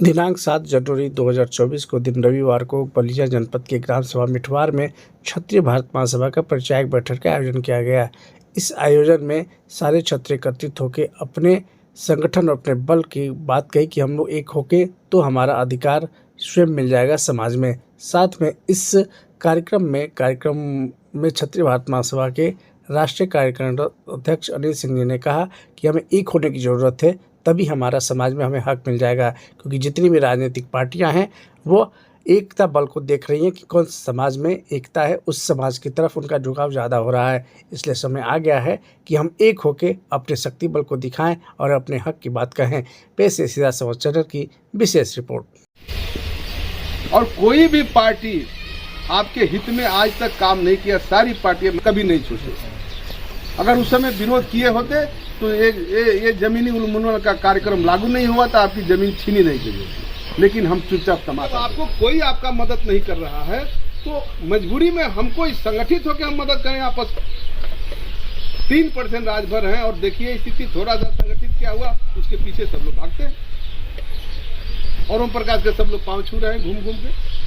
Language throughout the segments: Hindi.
दिनांक 7 जनवरी 2024 को दिन रविवार को बलिया जनपद के ग्राम सभा मिठवार में क्षत्रिय भारत महासभा का परिचायक बैठक का आयोजन किया गया। इस आयोजन में सारे क्षत्रिय एकत्रित होकर अपने संगठन और अपने बल की बात कही कि हम लोग एक होके तो हमारा अधिकार स्वयं मिल जाएगा समाज में। साथ में इस कार्यक्रम में क्षत्रिय भारत महासभा के राष्ट्रीय कार्यकारिणी अध्यक्ष अनिल सिंह जी ने कहा कि हमें एक होने की ज़रूरत है, तभी हमारा समाज में हमें हक मिल जाएगा, क्योंकि जितनी भी राजनीतिक पार्टियां हैं वो एकता बल को देख रही हैं कि कौन समाज में एकता है, उस समाज की तरफ उनका झुकाव ज़्यादा हो रहा है। इसलिए समय आ गया है कि हम एक होकर अपने शक्ति बल को दिखाएं और अपने हक की बात कहें। पेश है सीधा समाचार की विशेष रिपोर्ट। और कोई भी पार्टी आपके हित में आज तक काम नहीं किया, सारी पार्टियां कभी नहीं छूटे। अगर उस समय विरोध किए होते तो ये जमीनी उन्मूलन का कार्यक्रम लागू नहीं हुआ था, आपकी जमीन छीनी नहीं गई होती। लेकिन हम चुपचाप तमाशा, आपको कोई आपका मदद नहीं कर रहा है तो मजबूरी में हमको संगठित होकर हम मदद करें। आपस 3% राजभर हैं और देखिए स्थिति थोड़ा सा संगठित क्या हुआ, उसके पीछे सब लोग भागते हैं और ओम प्रकाश के सब लोग पांव छू रहे हैं घूम घूम के।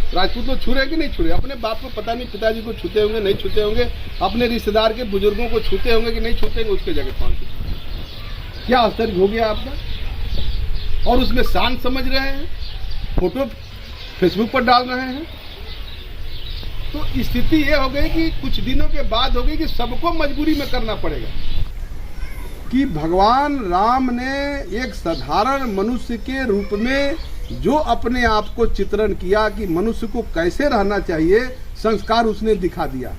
राजपूत लोग छू रहे कि नहीं छू रहे? अपने बाप को पता नहीं, पिताजी को छूते होंगे नहीं छूते होंगे, अपने रिश्तेदार के बुजुर्गों को छूते होंगे कि नहीं छूते होंगे, उसके जगह पांव छूते। क्या असर हो गया आपका? और उसमें शान समझ रहे हैं, फोटो फेसबुक पर डाल रहे हैं। तो स्थिति ये हो गई कि कुछ दिनों के बाद हो गई कि सबको मजबूरी में करना पड़ेगा कि भगवान राम ने एक साधारण मनुष्य के रूप में जो अपने आप को चित्रण किया कि मनुष्य को कैसे रहना चाहिए, संस्कार उसने दिखा दिया।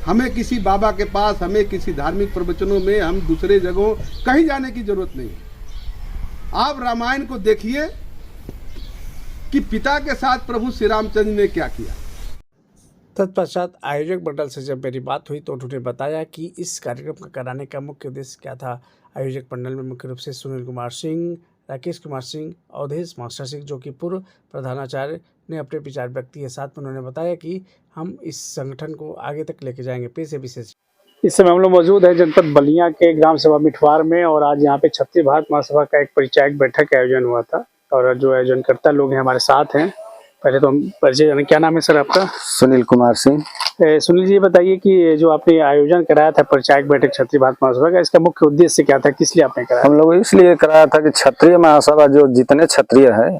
हमें किसी बाबा के पास, हमें किसी धार्मिक प्रवचनों में, हम दूसरे जगहों कहीं जाने की जरूरत नहीं है। आप रामायण को देखिए कि पिता के साथ प्रभु श्री रामचंद्र ने क्या किया। तत्पश्चात आयोजक मंडल से जब मेरी बात हुई तो उन्होंने बताया कि इस कार्यक्रम का कराने का मुख्य उद्देश्य क्या था। आयोजक मंडल में मुख्य रूप से सुनील कुमार सिंह, राकेश कुमार सिंह, अवधेश मास्टर सिंह जो कि पूर्व प्रधानाचार्य ने अपने विचार व्यक्त किए। साथ में उन्होंने बताया कि हम इस संगठन को आगे तक लेके जाएंगे। पेश है विशेष। इस समय हम लोग मौजूद है जनपद बलिया के ग्राम सभा मिठवार में और आज यहाँ पे क्षत्रिय भारत महासभा का एक परिचायक बैठक का आयोजन हुआ था और जो आयोजनकर्ता लोग हैं हमारे साथ हैं। पहले तो हम परिचय जाने, क्या नाम है सर आपका? सुनील कुमार सिंह। सुनील जी बताइए कि जो आपने आयोजन कराया था परिचायक बैठक क्षत्रिय भारत महासभा का, इसका मुख्य उद्देश्य क्या था, किस लिए आपने कराया? हम लोग इसलिए कराया था कि क्षत्रिय महासभा जो जितने क्षत्रिय है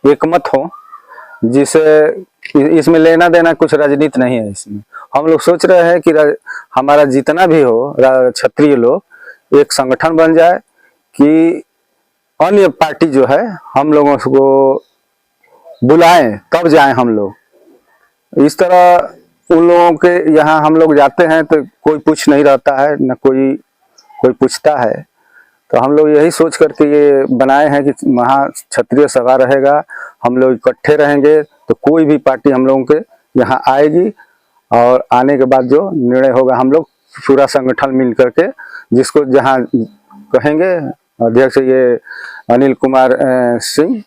एक मत हो, जिसे इसमें लेना देना कुछ राजनीति नहीं है। इसमें हम लोग सोच रहे हैं कि हमारा जितना भी हो क्षत्रिय लोग एक संगठन बन जाए कि अन्य पार्टी जो है हम लोगों को बुलाएं तब जाएं हम लोग। इस तरह उन लोगों के यहाँ हम लोग जाते हैं तो कोई पूछ नहीं रहता है, न कोई पूछता है। तो हम लोग यही सोच करके ये बनाए हैं कि महा क्षत्रिय सभा रहेगा, हम लोग इकट्ठे रहेंगे तो कोई भी पार्टी हम लोगों के यहाँ आएगी और आने के बाद जो निर्णय होगा हम लोग पूरा संगठन मिल करके जिसको जहाँ कहेंगे, अध्यक्ष ये अनिल कुमार सिंह,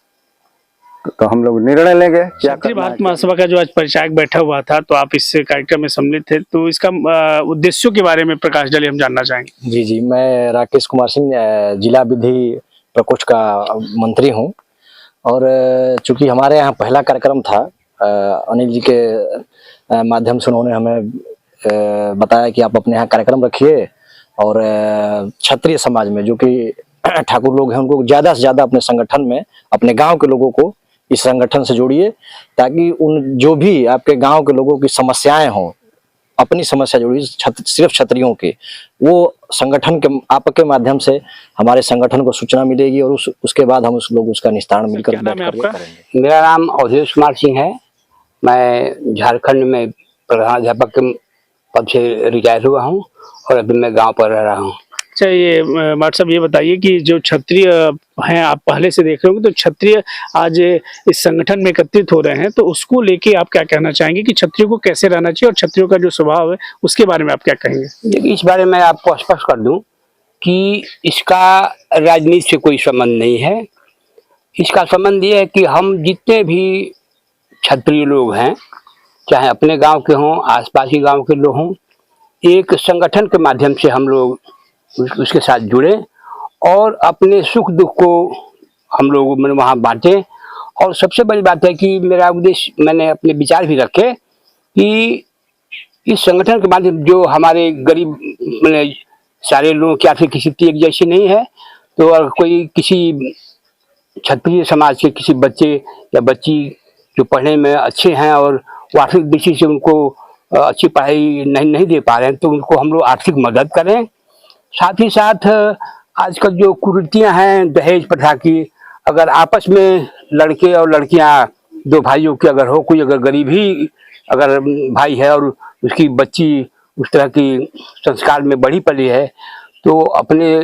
तो हम लोग निर्णय लेंगे। क्षत्रिय भारत महासभा का जो आज परिचायक बैठा हुआ था तो आप इस कार्यक्रम में सम्मिलित थे, तो इसका उद्देश्यों के बारे में प्रकाश डालिए, हम जानना चाहेंगे। जी, मैं राकेश कुमार सिंह, जिला विधि प्रकोष्ठ का मंत्री हूं और चूंकि हमारे यहाँ पहला कार्यक्रम था, अनिल जी के माध्यम से उन्होंने हमें बताया कि आप अपने यहाँ कार्यक्रम रखिए और क्षत्रिय समाज में जो कि ठाकुर लोग हैं उनको ज़्यादा से ज़्यादा अपने संगठन में, अपने गाँव के लोगों को इस संगठन से जोड़िए, ताकि उन जो भी आपके गांव के लोगों की समस्याएं हों, अपनी समस्या जोड़िए, सिर्फ क्षत्रियों के, वो संगठन के आपके माध्यम से हमारे संगठन को सूचना मिलेगी और उसके बाद हम उसका निस्तारण मिलकर करेंगे। मेरा नाम अवधेश कुमार सिंह है। मैं झारखंड में प्रधानाध्यापक के पद से रिटायर हुआ हूँ और अभी मैं गाँव पर रह रहा हूँ। अच्छा, ये माट साहब ये बताइए कि जो क्षत्रिय हैं, आप पहले से देख रहे होंगे, तो क्षत्रिय आज इस संगठन में एकत्रित हो रहे हैं, तो उसको लेके आप क्या कहना चाहेंगे कि क्षत्रियों को कैसे रहना चाहिए और क्षत्रियों का जो स्वभाव है उसके बारे में आप क्या कहेंगे? देखिए, इस बारे में आपको स्पष्ट कर दूं कि इसका राजनीति से कोई संबंध नहीं है। इसका संबंध ये है कि हम जितने भी क्षत्रिय लोग हैं, चाहे अपने गाँव के हों, आसपासी गाँव के लोग हों, एक संगठन के माध्यम से हम लोग उसके साथ जुड़े और अपने सुख दुख को हम लोग मैंने वहाँ बांटे। और सबसे बड़ी बात है कि मेरा उद्देश्य, मैंने अपने विचार भी रखे कि इस संगठन के माध्यम जो हमारे गरीब मैंने सारे लोगों की आर्थिक स्थिति एक जैसी नहीं है, तो अगर कोई किसी क्षत्रिय समाज के किसी बच्चे या बच्ची जो पढ़ने में अच्छे हैं और वो आर्थिक दृष्टि से उनको अच्छी पढ़ाई नहीं दे पा रहे हैं, तो उनको हम लोग आर्थिक मदद करें। साथ ही साथ आजकल जो कुरीतियां हैं दहेज प्रथा की, अगर आपस में लड़के और लड़कियां दो भाइयों की अगर हो, कोई अगर गरीब ही अगर भाई है और उसकी बच्ची उस तरह की संस्कार में बढ़ी पली है, तो अपने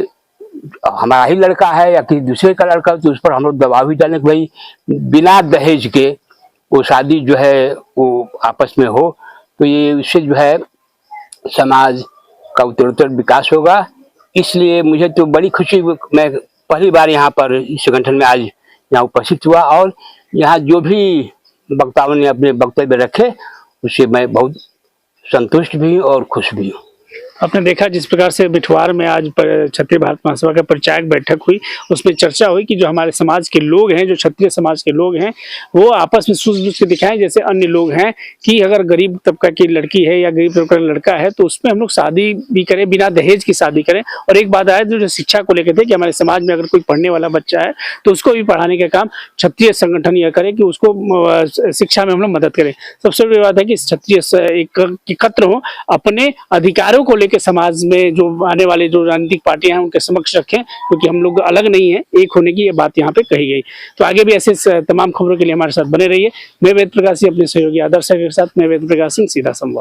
हमारा ही लड़का है या किसी दूसरे का लड़का, तो उस पर हम लोग दबाव भी डालें कि भाई बिना दहेज के वो शादी जो है वो आपस में हो, तो ये इससे जो है समाज का उत्तरोत्तर विकास होगा। इसलिए मुझे तो बड़ी खुशी, मैं पहली बार यहाँ पर इस संगठन में आज यहाँ उपस्थित हुआ और यहाँ जो भी वक्ताओं ने अपने वक्तव्य रखे उससे मैं बहुत संतुष्ट भी हूँ और खुश भी हूँ। आपने देखा जिस प्रकार से बिठवार में आज क्षत्रिय भारत महासभा का परिचायक बैठक हुई, उसमें चर्चा हुई कि जो हमारे समाज के लोग हैं, जो क्षत्रिय समाज के लोग हैं, वो आपस में सूझबूझ के दिखाएं जैसे अन्य लोग हैं कि अगर गरीब तबका की लड़की है या गरीब तबका का लड़का है तो उसमें हम लोग शादी भी करें, बिना दहेज की शादी करें। और एक बात आया जो शिक्षा को लेकर थे कि हमारे समाज में अगर कोई पढ़ने वाला बच्चा है तो उसको भी पढ़ाने का काम क्षत्रिय संगठन यह करे कि उसको शिक्षा में हम लोग मदद करें। सबसे बड़ी बात है कि क्षत्रिय एकत्र हो, अपने अधिकारों को लेकर समाज में जो आने वाले जो राजनीतिक पार्टियां हैं उनके समक्ष रखें, क्योंकि हम लोग अलग नहीं है, एक होने की ये बात यहाँ पे कही गई। तो आगे भी ऐसे तमाम खबरों के लिए हमारे साथ बने रहिए। मैं वेद प्रकाश सिंह अपने सहयोगी आदर्श के साथ, मैं वेद प्रकाश सिंह, सीधा संवाद।